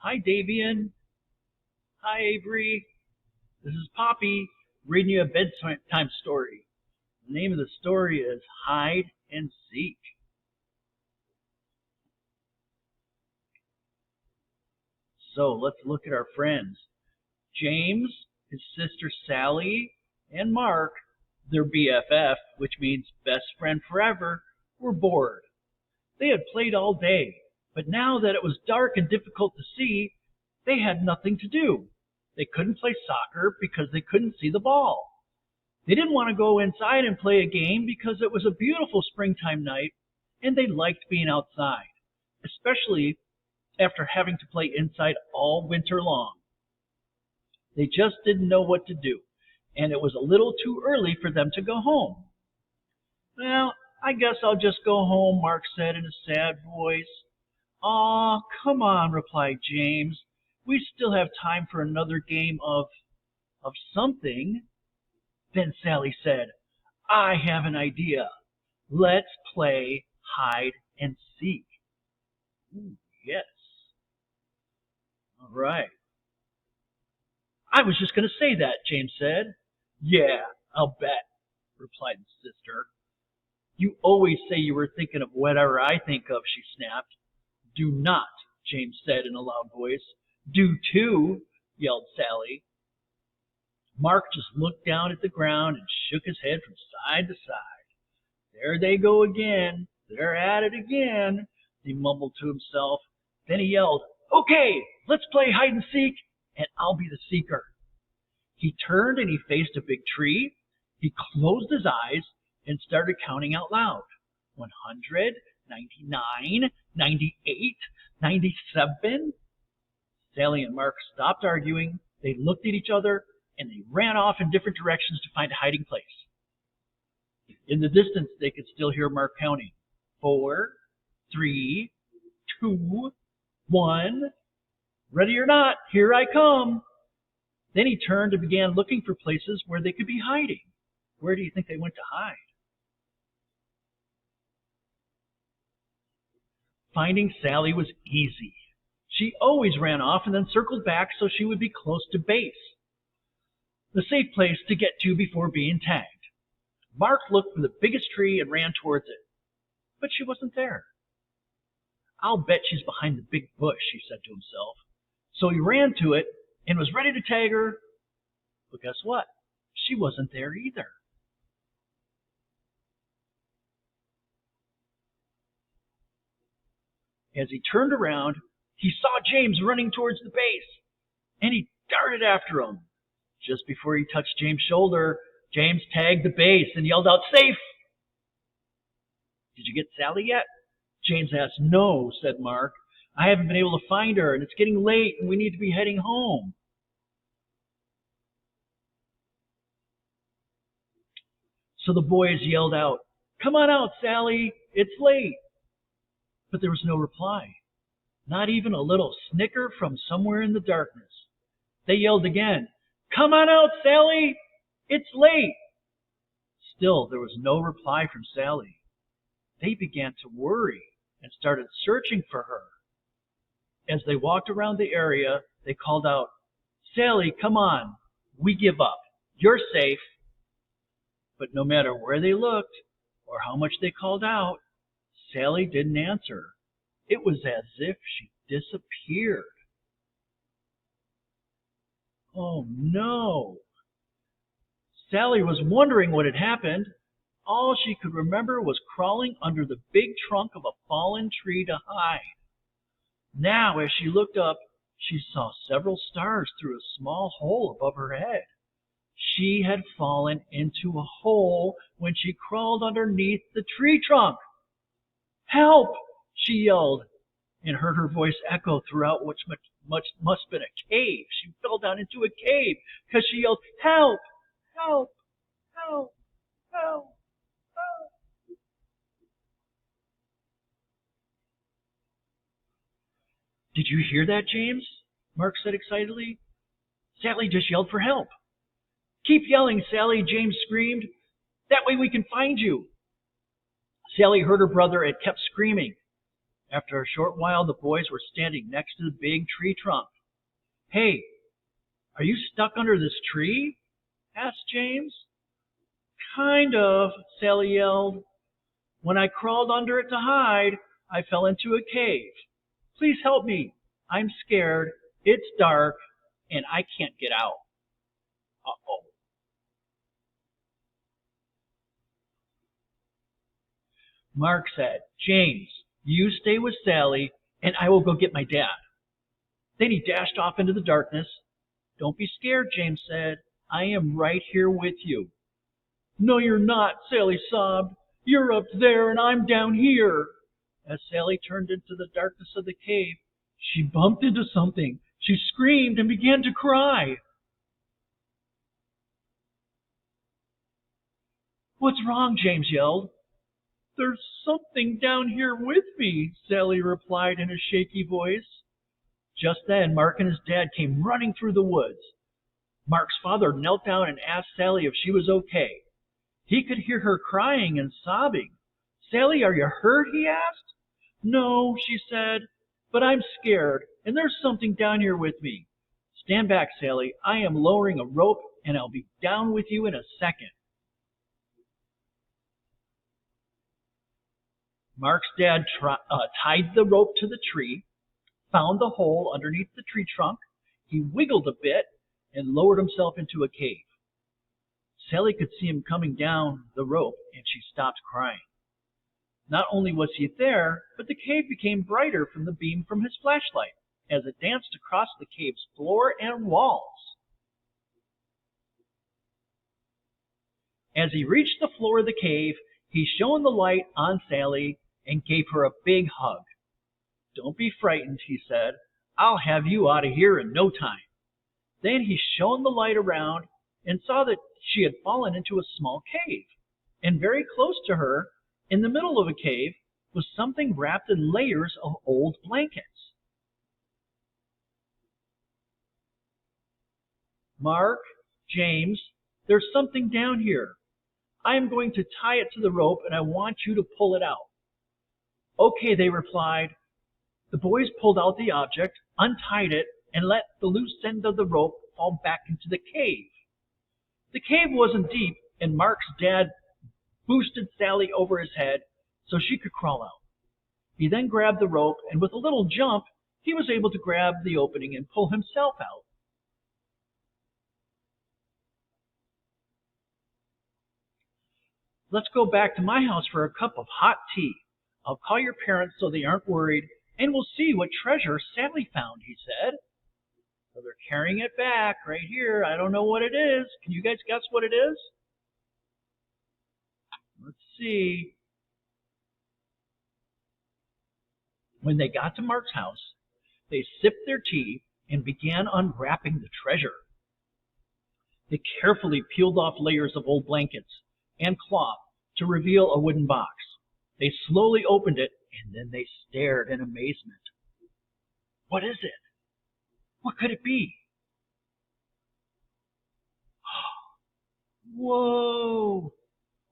Hi, Davian. Hi, Avery. This is Poppy reading you a bedtime story. The name of the story is Hide and Seek. So let's look at our friends. James, his sister Sally, and Mark, their BFF, which means best friend forever, were bored. They had played all day, but now that it was dark and difficult to see, they had nothing to do. They couldn't play soccer because they couldn't see the ball. They didn't want to go inside and play a game because it was a beautiful springtime night and they liked being outside, especially after having to play inside all winter long. They just didn't know what to do, and it was a little too early for them to go home. Well, I guess I'll just go home, Mark said in a sad voice. Aw, come on, replied James. We still have time for another game of something. Then Sally said, I have an idea. Let's play hide and seek. Ooh, yes. All right. I was just going to say that, James said. Yeah, I'll bet, replied the sister. You always say you were thinking of whatever I think of, she snapped. Do not, James said in a loud voice. Do too, yelled Sally. Mark just looked down at the ground and shook his head from side to side. There they go again. They're at it again, he mumbled to himself. Then he yelled, Okay, let's play hide and seek, and I'll be the seeker. He turned and he faced a big tree. He closed his eyes and started counting out loud. 100, 99, 98, 97. Sally and Mark stopped arguing. They looked at each other and they ran off in different directions to find a hiding place. In the distance, they could still hear Mark counting. 4, 3, 2, 1. Ready or not, here I come. Then he turned and began looking for places where they could be hiding. Where do you think they went to hide? Finding Sally was easy. She always ran off and then circled back so she would be close to base, the safe place to get to before being tagged. Mark looked for the biggest tree and ran towards it, but she wasn't there. I'll bet she's behind the big bush, he said to himself. So he ran to it and was ready to tag her, but guess what? She wasn't there either. As he turned around, he saw James running towards the base, and he darted after him. Just before he touched James' shoulder, James tagged the base and yelled out, Safe! Did you get Sally yet? James asked. No, said Mark. I haven't been able to find her, and it's getting late, and we need to be heading home. So the boys yelled out, Come on out, Sally, it's late. But there was no reply, not even a little snicker from somewhere in the darkness. They yelled again, Come on out, Sally, it's late. Still, there was no reply from Sally. They began to worry and started searching for her. As they walked around the area, they called out, Sally, come on, we give up. You're safe. But no matter where they looked or how much they called out, Sally didn't answer. It was as if she disappeared. Oh no! Sally was wondering what had happened. All she could remember was crawling under the big trunk of a fallen tree to hide. Now, as she looked up, she saw several stars through a small hole above her head. She had fallen into a hole when she crawled underneath the tree trunk. Help! She yelled, and heard her voice echo throughout what must have been a cave. She fell down into a cave because she yelled, Help! Help! Help! Help! Help! Did you hear that, James? Mark said excitedly. Sally just yelled for help. Keep yelling, Sally, James screamed. That way we can find you. Sally heard her brother and kept screaming. After a short while, the boys were standing next to the big tree trunk. "Hey, are you stuck under this tree?" asked James. "Kind of," Sally yelled. "When I crawled under it to hide, I fell into a cave. Please help me. I'm scared. It's dark, and I can't get out." Uh-oh. Mark said, "James, you stay with Sally, and I will go get my dad." Then he dashed off into the darkness. "Don't be scared," James said. "I am right here with you." "No, you're not," Sally sobbed. "You're up there, and I'm down here." As Sally turned into the darkness of the cave, she bumped into something. She screamed and began to cry. "What's wrong?" James yelled. "There's something down here with me," Sally replied in a shaky voice. Just then, Mark and his dad came running through the woods. Mark's father knelt down and asked Sally if she was okay. He could hear her crying and sobbing. "Sally, are you hurt?" he asked. "No," she said, "but I'm scared, and there's something down here with me. Stand back, Sally. I am lowering a rope, and I'll be down with you in a second." Mark's dad tied the rope to the tree, found the hole underneath the tree trunk. He wiggled a bit and lowered himself into a cave. Sally could see him coming down the rope, and she stopped crying. Not only was he there, but the cave became brighter from the beam from his flashlight as it danced across the cave's floor and walls. As he reached the floor of the cave, he shone the light on Sally and gave her a big hug. "Don't be frightened," he said. "I'll have you out of here in no time." Then he shone the light around and saw that she had fallen into a small cave. And very close to her, in the middle of a cave, was something wrapped in layers of old blankets. "Mark, James, there's something down here. I am going to tie it to the rope, and I want you to pull it out." "Okay," they replied. The boys pulled out the object, untied it, and let the loose end of the rope fall back into the cave. The cave wasn't deep, and Mark's dad boosted Sally over his head so she could crawl out. He then grabbed the rope, and with a little jump, he was able to grab the opening and pull himself out. "Let's go back to my house for a cup of hot tea. I'll call your parents so they aren't worried, and we'll see what treasure Sally found," he said. So they're carrying it back right here. I don't know what it is. Can you guys guess what it is? Let's see. When they got to Mark's house, they sipped their tea and began unwrapping the treasure. They carefully peeled off layers of old blankets and cloth to reveal a wooden box. They slowly opened it, and then they stared in amazement. "What is it? What could it be?" "Whoa!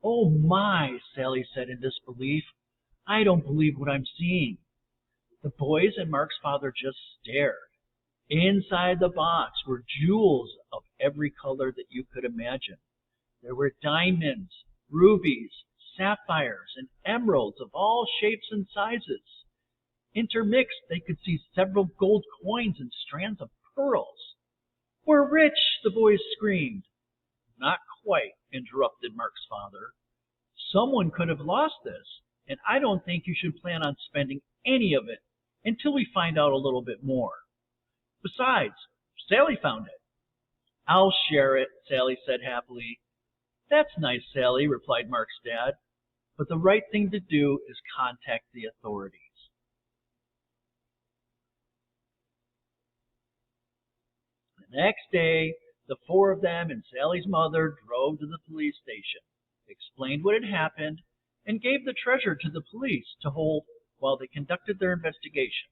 Oh my!" Sally said in disbelief. "I don't believe what I'm seeing." The boys and Mark's father just stared. Inside the box were jewels of every color that you could imagine. There were diamonds, rubies, sapphires, and emeralds of all shapes and sizes. Intermixed, they could see several gold coins and strands of pearls. "We're rich!" the boys screamed. "Not quite," interrupted Mark's father. "Someone could have lost this, and I don't think you should plan on spending any of it until we find out a little bit more. Besides, Sally found it." "I'll share it," Sally said happily. "That's nice, Sally," replied Mark's dad. "But the right thing to do is contact the authorities." The next day, the four of them and Sally's mother drove to the police station, explained what had happened, and gave the treasure to the police to hold while they conducted their investigation.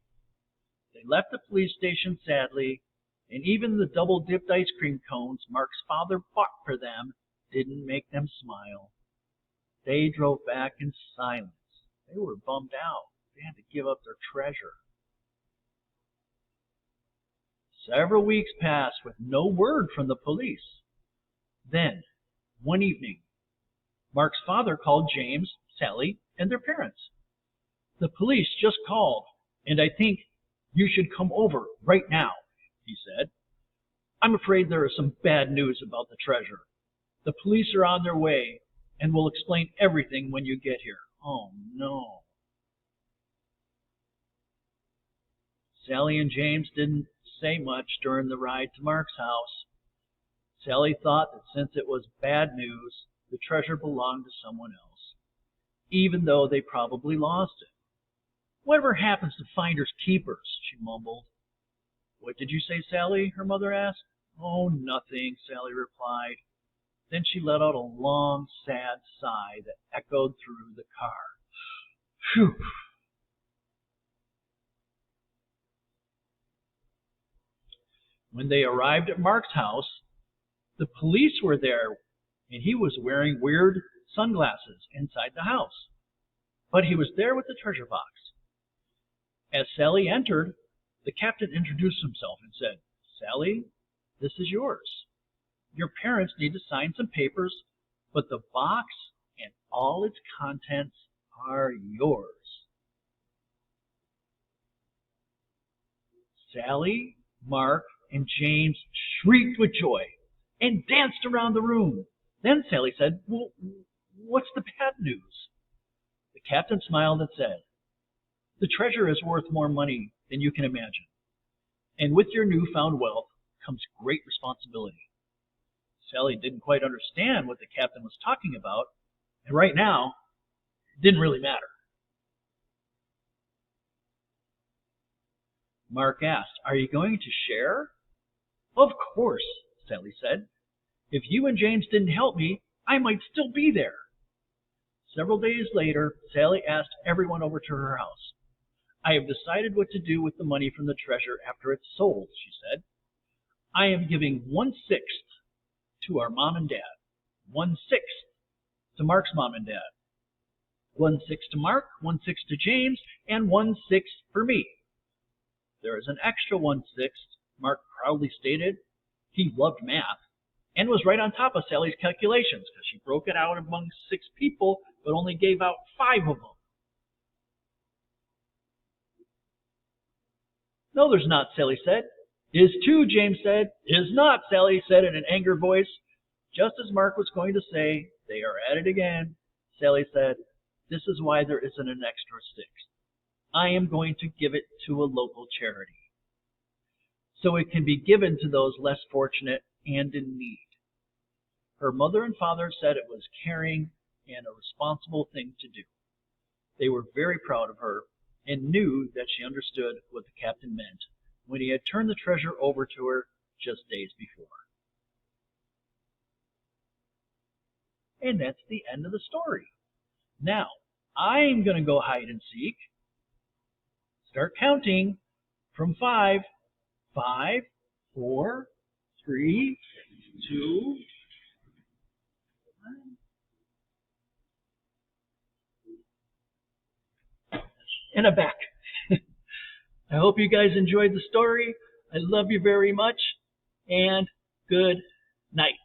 They left the police station sadly, and even the double-dipped ice cream cones Mark's father bought for them didn't make them smile. They drove back in silence. They were bummed out. They had to give up their treasure. Several weeks passed with no word from the police. Then, one evening, Mark's father called James, Sally, and their parents. "The police just called, and I think you should come over right now," he said. "I'm afraid there is some bad news about the treasure. The police are on their way and will explain everything when you get here." Oh no. Sally and James didn't say much during the ride to Mark's house. Sally thought that since it was bad news, the treasure belonged to someone else, even though they probably lost it. "Whatever happens to finders keepers?" she mumbled. "What did you say, Sally?" her mother asked. "Oh, nothing," Sally replied. Then she let out a long, sad sigh that echoed through the car. Phew! When they arrived at Mark's house, the police were there, and he was wearing weird sunglasses inside the house. But he was there with the treasure box. As Sally entered, the captain introduced himself and said, "Sally, this is yours. Your parents need to sign some papers, but the box and all its contents are yours." Sally, Mark, and James shrieked with joy and danced around the room. Then Sally said, "Well, what's the bad news?" The captain smiled and said, "The treasure is worth more money than you can imagine. And with your newfound wealth comes great responsibility." Sally didn't quite understand what the captain was talking about, and right now, it didn't really matter. Mark asked, "Are you going to share?" "Of course," Sally said. "If you and James didn't help me, I might still be there." Several days later, Sally asked everyone over to her house. "I have decided what to do with the money from the treasure after it's sold," she said. "I am giving 1/6 to our mom and dad, 1/6 to Mark's mom and dad, 1/6 to Mark, 1/6 to James, and 1/6 for me." "There is an extra 1/6, Mark proudly stated. He loved math and was right on top of Sally's calculations because she broke it out among 6 people but only gave out 5 of them. "No, there's not," Sally said. "Is 2, James said. "Is not," Sally said in an angry voice. Just as Mark was going to say, "They are at it again," Sally said, "This is why there isn't an extra 6. I am going to give it to a local charity, so it can be given to those less fortunate and in need." Her mother and father said it was caring and a responsible thing to do. They were very proud of her and knew that she understood what the captain meant when he had turned the treasure over to her just days before. And that's the end of the story. Now, I'm going to go hide and seek. Start counting from 5. 5, 4, 3, 2, 1. And I'm back. I hope you guys enjoyed the story. I love you very much, and good night.